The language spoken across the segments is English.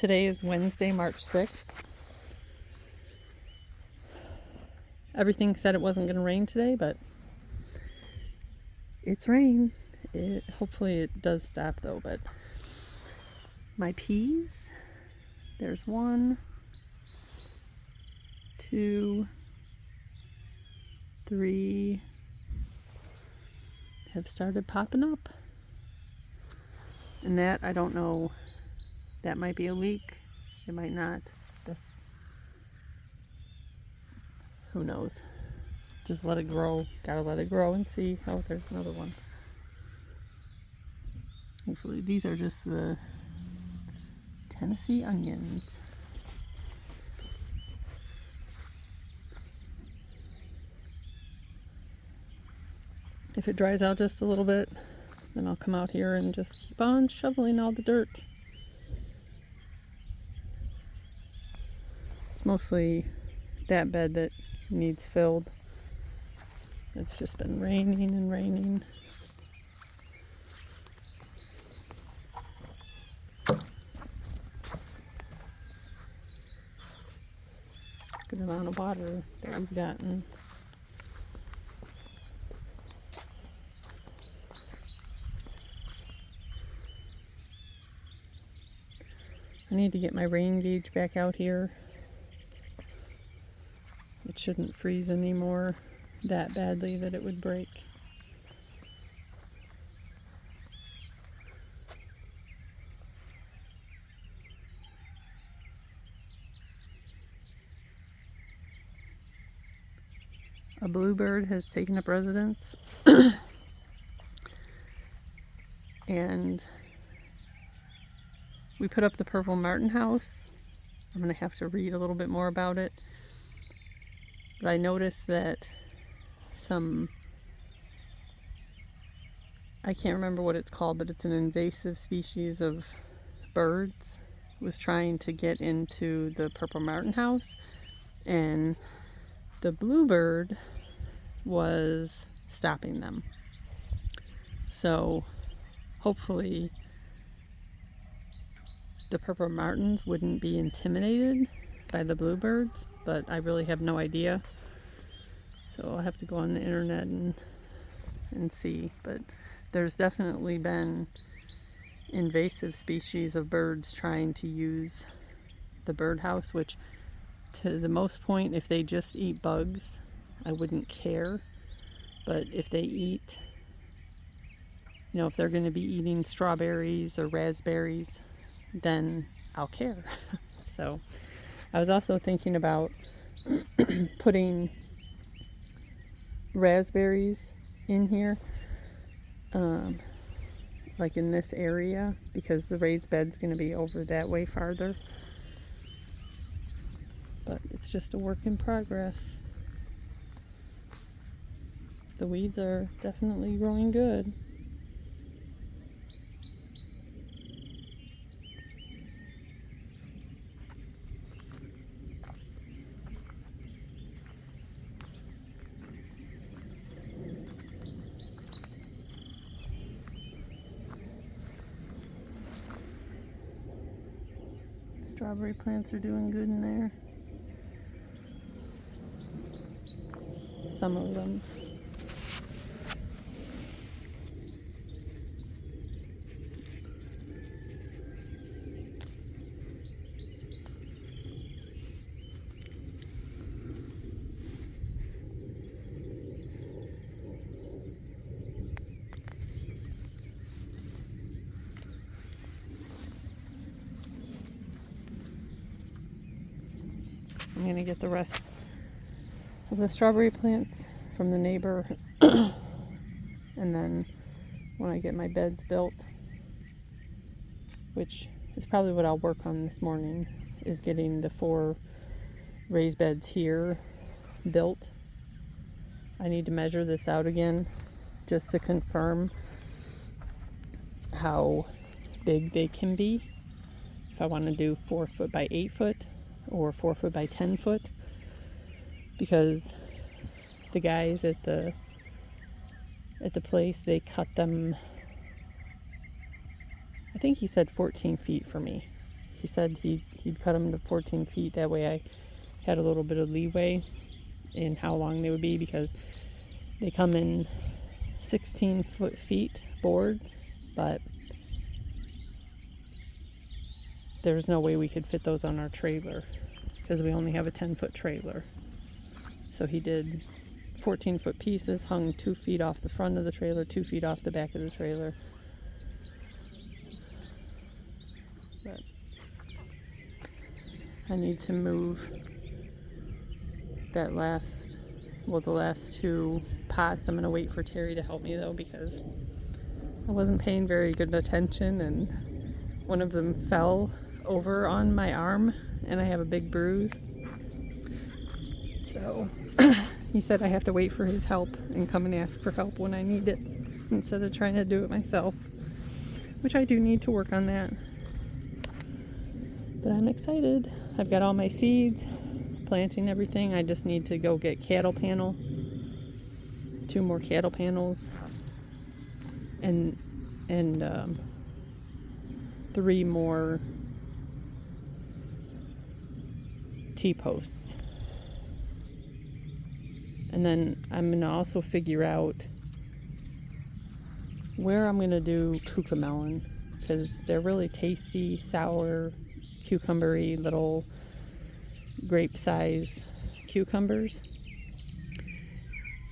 Today is Wednesday, March 6th. Everything said it wasn't going to rain today, but it's rain. Hopefully it does stop though, but my peas, there's 1, 2, 3, have started popping up. And that, I don't know, that might be a leak. It might not. Who knows? Just let it grow. Gotta let it grow and see. Oh, there's another one. Hopefully these are just the Tennessee onions. If it dries out just a little bit, then I'll come out here and just keep on shoveling all the dirt. It's mostly that bed that needs filled. It's just been raining and raining. Good amount of water that we've gotten. I need to get my rain gauge back out here. It shouldn't freeze anymore that badly that it would break. A bluebird has taken up residence and we put up the purple martin house. I'm going to have to read a little bit more about it. But I noticed that I can't remember what it's called, but it's an invasive species of birds, was trying to get into the purple martin house, and the bluebird was stopping them. So hopefully the purple martins wouldn't be intimidated by the bluebirds, but I really have no idea. So I'll have to go on the internet and see. But there's definitely been invasive species of birds trying to use the birdhouse, which to the most point, if they just eat bugs, I wouldn't care. But if they eat, if they're going to be eating strawberries or raspberries, then I'll care. So I was also thinking about putting raspberries in here, like in this area, because the raised bed's going to be over that way farther. But it's just a work in progress. The weeds are definitely growing good. Strawberry plants are doing good in there. Some of them. I'm going to get the rest of the strawberry plants from the neighbor and then when I get my beds built, which is probably what I'll work on this morning, is getting the 4 raised beds here built. I need to measure this out again just to confirm how big they can be. If I want to do 4 foot by 8 foot or 4 foot by 10 foot, because the guys at the place, they cut them, I think he said 14 feet for me. he said he'd cut them to 14 feet. That way I had a little bit of leeway in how long they would be, because they come in 16 feet boards, but there's no way we could fit those on our trailer because we only have a 10-foot trailer. So he did 14-foot pieces, hung 2 feet off the front of the trailer, 2 feet off the back of the trailer. But I need to move the last 2 pots. I'm going to wait for Terry to help me though, because I wasn't paying very good attention and one of them fell over on my arm and I have a big bruise. So he said I have to wait for his help and come and ask for help when I need it instead of trying to do it myself, which I do need to work on that. But I'm excited. I've got all my seeds, planting everything. I just need to go get cattle panel, 2 more cattle panels, and 3 more T-posts. And then I'm going to also figure out where I'm going to do cucamelon, because they're really tasty, sour, cucumbery little grape size cucumbers.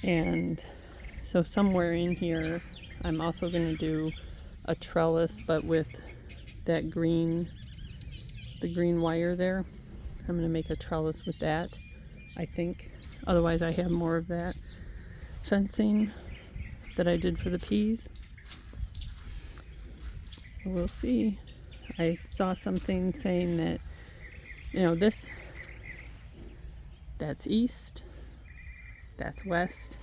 And so somewhere in here I'm also going to do a trellis, but with that the green wire there. I'm going to make a trellis with that, I think. Otherwise I have more of that fencing that I did for the peas. So we'll see. I saw something saying that, that's east, that's west,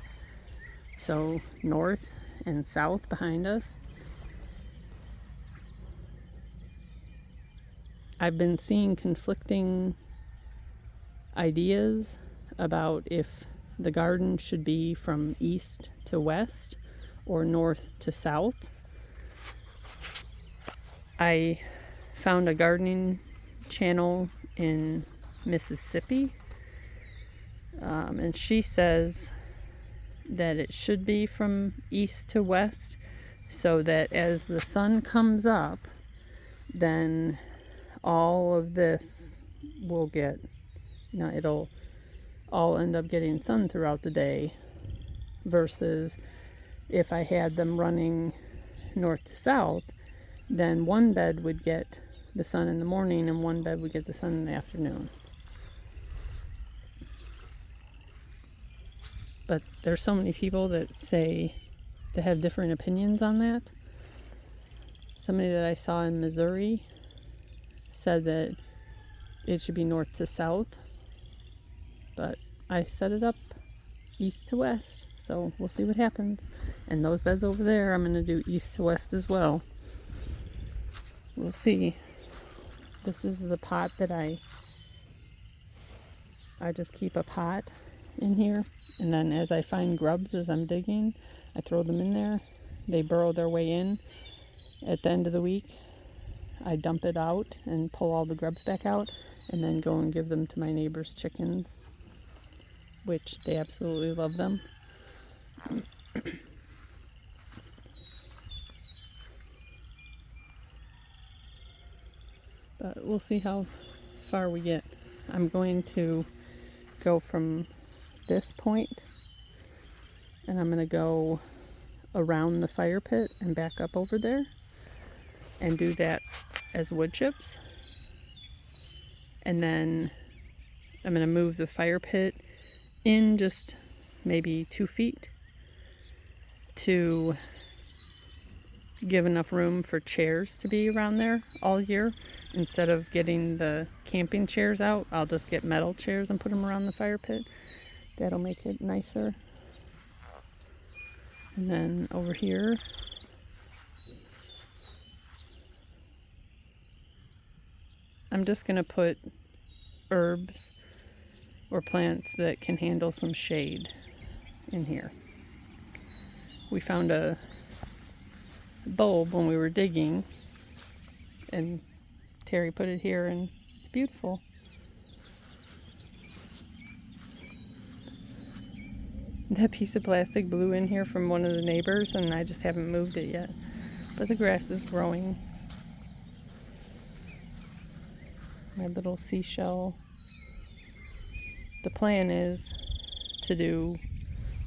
so north and south behind us. I've been seeing conflicting ideas about if the garden should be from east to west or north to south. I found a gardening channel in Mississippi, and she says that it should be from east to west, so that as the sun comes up, then all of this will get, it'll all end up getting sun throughout the day, versus if I had them running north to south, then one bed would get the sun in the morning and one bed would get the sun in the afternoon. But there's so many people that have different opinions on that. Somebody that I saw in Missouri said that it should be north to south, but I set it up east to west, so we'll see what happens. And those beds over there, I'm going to do east to west as well. We'll see. This is the pot that I just keep a pot in here, and then as I find grubs as I'm digging, I throw them in there. They burrow their way in. At the end of the week, I dump it out and pull all the grubs back out, and then go and give them to my neighbor's chickens, which they absolutely love them. But we'll see how far we get. I'm going to go from this point, and I'm going to go around the fire pit and back up over there and do that as wood chips. And then I'm going to move the fire pit in just maybe 2 feet to give enough room for chairs to be around there all year. Instead of getting the camping chairs out, I'll just get metal chairs and put them around the fire pit. That'll make it nicer. And then over here, I'm just going to put herbs or plants that can handle some shade in here. We found a bulb when we were digging, and Terry put it here and it's beautiful. That piece of plastic blew in here from one of the neighbors and I just haven't moved it yet. But the grass is growing. My little seashell. The plan is to do,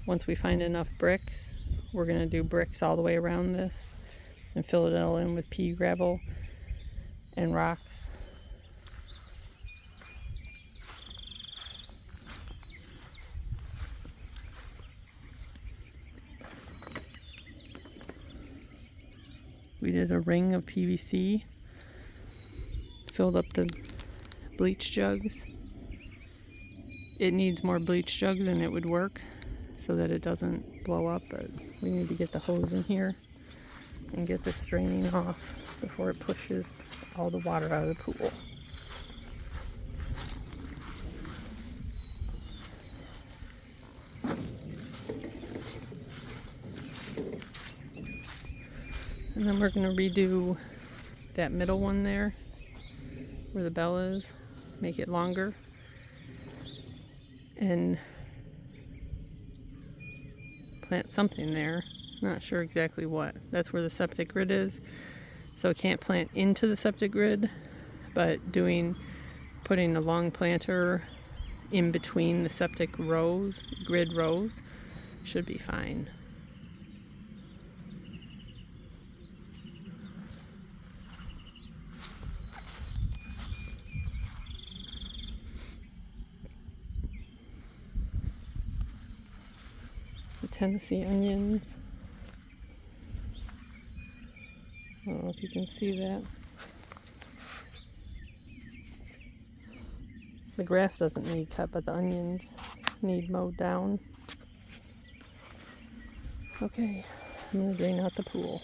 once we find enough bricks, we're going to do bricks all the way around this and fill it all in with pea gravel and rocks. We did a ring of PVC, filled up the bleach jugs. It needs more bleach jugs and it would work so that it doesn't blow up, but we need to get the hose in here and get this draining off before it pushes all the water out of the pool. And then we're going to redo that middle one there where the bell is, make it longer, and plant something there. Not sure exactly what. That's where the septic grid is, so I can't plant into the septic grid, but putting a long planter in between the septic rows, grid rows, should be fine. The Tennessee onions. I don't know if you can see that. The grass doesn't need cut, but the onions need mowed down. Okay, I'm gonna drain out the pool.